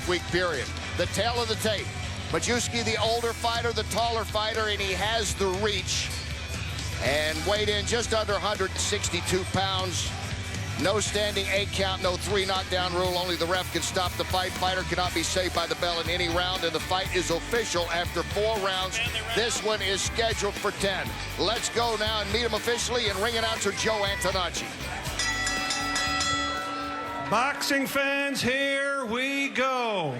5-week period. The tail of the tape. Majewski, the older fighter, the taller fighter, and he has the reach. And weighed in just under 162 pounds. No standing 8 count, no 3 knockdown rule. Only the ref can stop the fight. Fighter cannot be saved by the bell in any round, and the fight is official after 4 rounds. This one is scheduled for 10. Let's go now and meet him officially, and ring announcer Joe Antonacci. Boxing fans, here we go.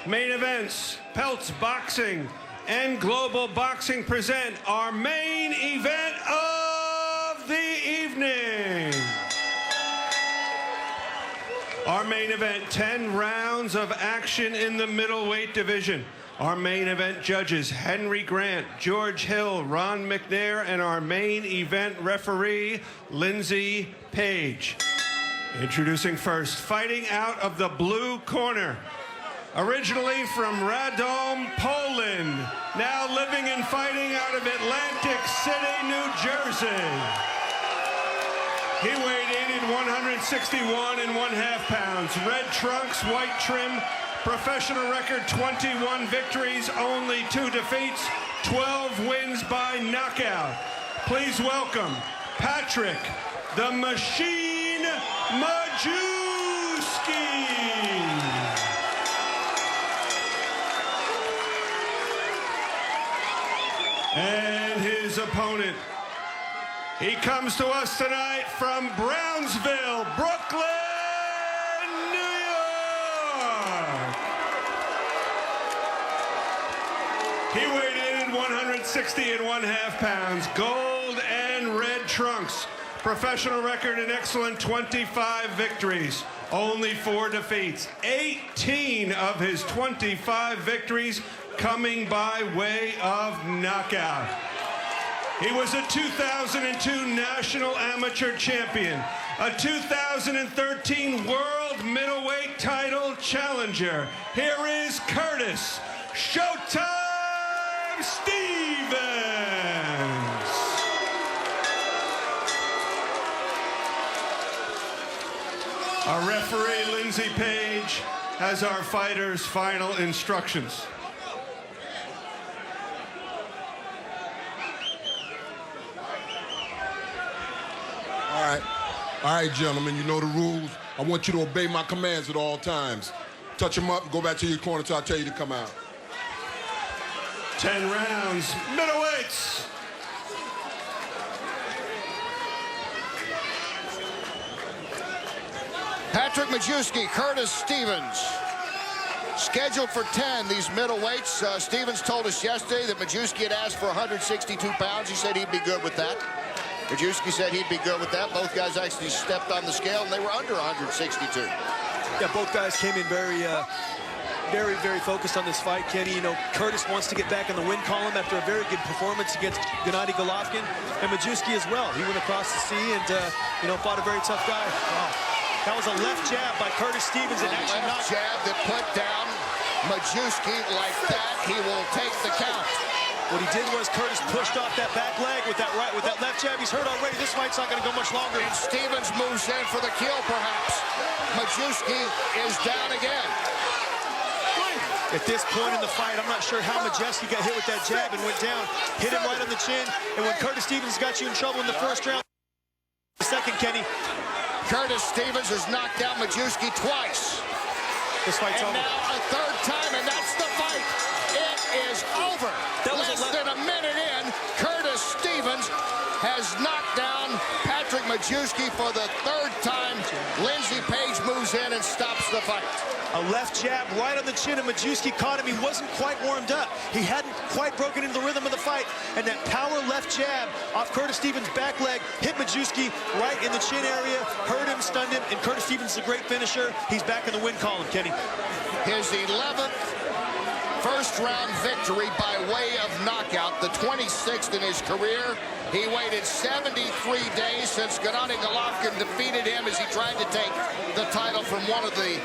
Main events, Peltz Boxing and Global Boxing present our main event of the evening. Our main event, 10 rounds of action in the middleweight division. Our main event judges, Henry Grant, George Hill, Ron McNair, and our main event referee, Lindsay Page. Introducing first, fighting out of the blue corner. Originally from Radom, Poland, now living and fighting out of Atlantic City, New Jersey. He weighed in at 161.5 pounds. Red trunks, white trim, professional record 21 victories, only 2 defeats, 12 wins by knockout. Please welcome Patrick the Machine Majewski. And his opponent. He comes to us tonight from Brownsville, Brooklyn, New York. He weighed in at 160.5 pounds, gold and red trunks. Professional record an excellent 25 victories, only 4 defeats. 18 of his 25 victories coming by way of knockout. He was a 2002 National Amateur Champion, a 2013 World Middleweight Title Challenger. Here is Curtis Showtime Stevens. Our referee, Lindsay Page, has our fighters' final instructions. All right, gentlemen, you know the rules. I want you to obey my commands at all times. Touch him up and go back to your corner till I tell you to come out. 10 rounds, middleweights. Patrick Majewski, Curtis Stevens. Scheduled for 10, these middleweights. Stevens told us yesterday that Majewski had asked for 162 pounds. He said he'd be good with that. Majewski said he'd be good with that. Both guys actually stepped on the scale, and they were under 162. Yeah, both guys came in very focused on this fight, Kenny. You know, Curtis wants to get back in the win column after a very good performance against Gennady Golovkin, and Majewski as well. He went across the sea and, you know, fought a very tough guy. Wow. That was a left jab by Curtis Stevens, and actually left jab that put down Majewski like that. He will take the count. What he did was Curtis pushed off that back leg with that left jab. He's hurt already. This fight's not going to go much longer. And Stevens moves in for the kill, perhaps. Majewski is down again. At this point in the fight, I'm not sure how Majewski got hit with that jab and went down. Hit him right on the chin. And when Curtis Stevens got you in trouble in the first round, second, Kenny. Curtis Stevens has knocked down Majewski twice. This fight's over. And now a third time, and that's the fight. It is over. Less than a minute in, Curtis Stevens has knocked down Patrick Majewski for the 3rd time. Lindsay Page moves in and stops the fight. A left jab right on the chin, and Majewski caught him. He wasn't quite warmed up. He hadn't quite broken into the rhythm of the fight. And that power left jab off Curtis Stevens' back leg hit Majewski right in the chin area, hurt him, stunned him, and Curtis Stevens is a great finisher. He's back in the win column, Kenny. His 11th first-round victory by way of knockout, the 26th in his career. He waited 73 days since Gennady Golovkin defeated him as he tried to take the title from one of the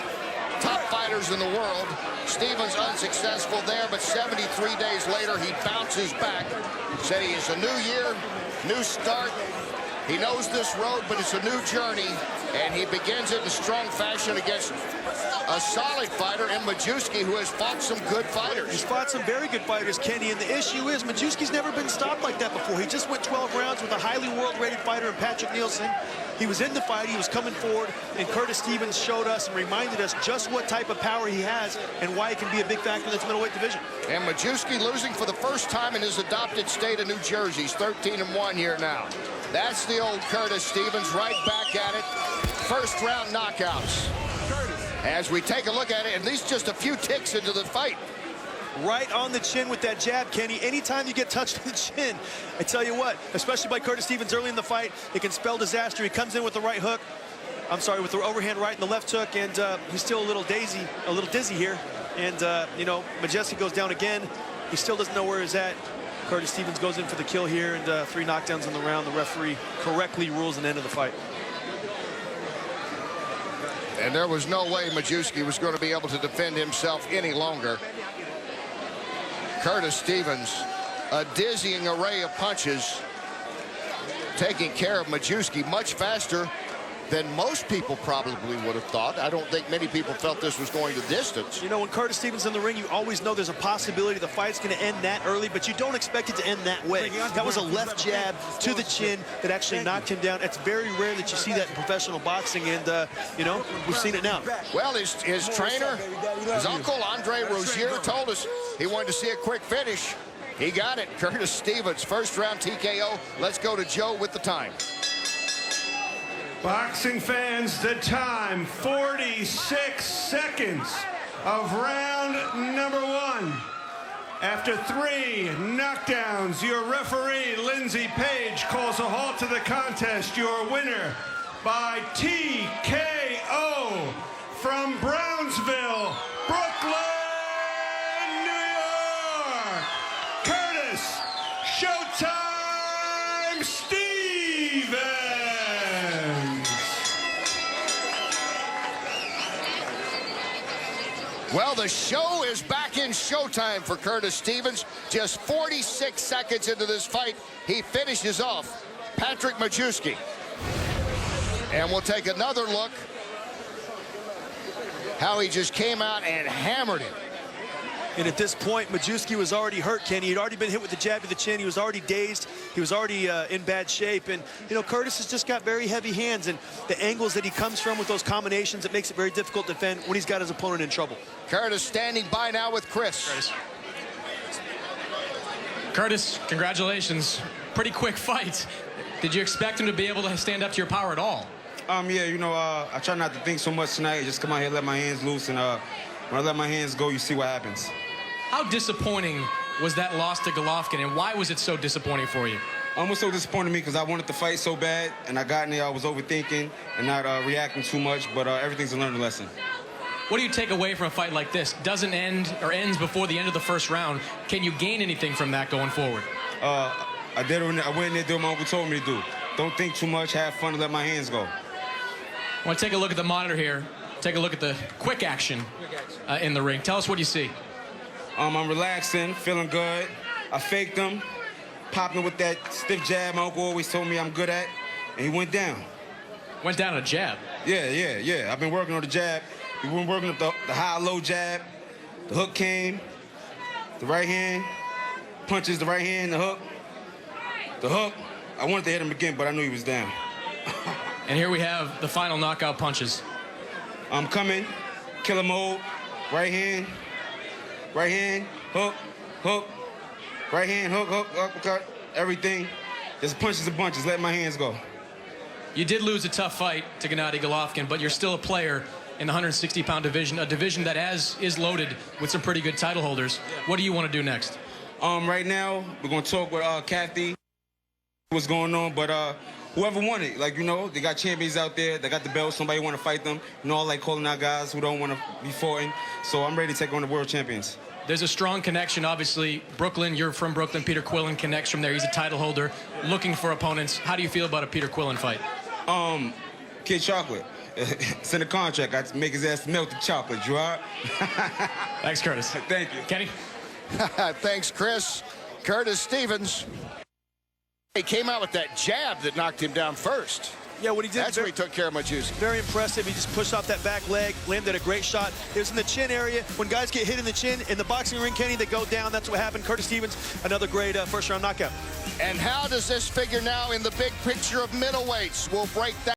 top fighters in the world. Stevens unsuccessful there, but 73 days later, he bounces back. Said he is a new year, new start. He knows this road, but it's a new journey, and he begins it in strong fashion against a solid fighter in Majewski, who has fought some good fighters. He's fought some very good fighters, Kenny, and the issue is Majewski's never been stopped like that before. He just went 12 rounds with a highly world-rated fighter in Patrick Nielsen. He was in the fight, he was coming forward, and Curtis Stevens showed us and reminded us just what type of power he has and why he can be a big factor in this middleweight division. And Majewski losing for the first time in his adopted state of New Jersey. He's 13-1 here now. That's the old Curtis Stevens, right back at it. First-round knockouts. As we take a look at it, and these just a few ticks into the fight. Right on the chin with that jab, Kenny. Anytime you get touched on the chin, I tell you what, especially by Curtis Stevens early in the fight, it can spell disaster. He comes in with the right hook. I'm sorry, with the overhand right and the left hook, and he's still a little dizzy here. And, you know, Majewski goes down again. He still doesn't know where he's at. Curtis Stevens goes in for the kill here, and 3 knockdowns in the round. The referee correctly rules an end of the fight. And there was no way Majewski was going to be able to defend himself any longer. Curtis Stevens, a dizzying array of punches, taking care of Majewski much faster than most people probably would have thought. I don't think many people felt this was going the distance. You know, when Curtis Stevens in the ring, you always know there's a possibility the fight's going to end that early, but you don't expect it to end that way. That was a left jab to the chin that actually knocked him down. It's very rare that you see that in professional boxing, and, you know, we've seen it now. Well, his trainer, his uncle, Andre Rozier, told us he wanted to see a quick finish. He got it. Curtis Stevens, first-round TKO. Let's go to Joe with the time. Boxing fans, the time, 46 seconds of round number 1. After 3 knockdowns, your referee, Lindsey Page, calls a halt to the contest. Your winner by TKO from Brownsville, Brooklyn, New York, Curtis Showtime Stevens. Well, the show is back in Showtime for Curtis Stevens. Just 46 seconds into this fight, he finishes off Patrick Majewski. And we'll take another look how he just came out and hammered him. And at this point, Majewski was already hurt, Kenny. He'd already been hit with the jab to the chin. He was already dazed. He was already in bad shape. And, you know, Curtis has just got very heavy hands. And the angles that he comes from with those combinations, it makes it very difficult to defend when he's got his opponent in trouble. Curtis standing by now with Chris. Curtis, congratulations. Pretty quick fight. Did you expect him to be able to stand up to your power at all? Yeah, you know, I try not to think so much tonight. Just come out here, let my hands loose, and when I let my hands go, you see what happens. How disappointing was that loss to Golovkin, and why was it so disappointing for you? It was so disappointing to me because I wanted to fight so bad, and I got in there, I was overthinking and not reacting too much, but everything's a learning lesson. What do you take away from a fight like this? Doesn't end or ends before the end of the first round. Can you gain anything from that going forward? I went in there doing what my uncle told me to do. Don't think too much, have fun, and let my hands go. I want to take a look at the monitor here. Take a look at the quick action in the ring. Tell us what you see. I'm relaxing, feeling good. I faked him, popped him with that stiff jab my uncle always told me I'm good at, and he went down. Went down a jab? Yeah. I've been working on the jab. We've been working up the high-low jab. The hook came, the right hand, punches the right hand, the hook. The hook, I wanted to hit him again, but I knew he was down. And here we have the final knockout punches. I'm coming, killer mode, right hand, hook, right hand, hook, uppercut, everything. Just punches and bunches, let my hands go. You did lose a tough fight to Gennady Golovkin, but you're still a player in the 160-pound division, a division that is loaded with some pretty good title holders. What do you want to do next? Right now, we're going to talk with Kathy, what's going on, but whoever won it, like, you know, they got champions out there, they got the belts, somebody want to fight them. You know, I like calling out guys who don't want to be fighting, so I'm ready to take on the world champions. There's a strong connection, obviously. Brooklyn, you're from Brooklyn. Peter Quillen connects from there. He's a title holder, looking for opponents. How do you feel about a Peter Quillen fight? Kid Chocolate. It's in the contract. I make his ass melt the chocolate, Gerard. Thanks, Curtis. Thank you. Kenny? Thanks, Chris. Curtis Stevens. He came out with that jab that knocked him down first. Yeah, what he did. That's where he took care of Majewski. Very impressive. He just pushed off that back leg, landed a great shot. It was in the chin area. When guys get hit in the chin in the boxing ring, Kenny, they go down. That's what happened. Curtis Stevens, another great first-round knockout. And how does this figure now in the big picture of middleweights? We'll break that.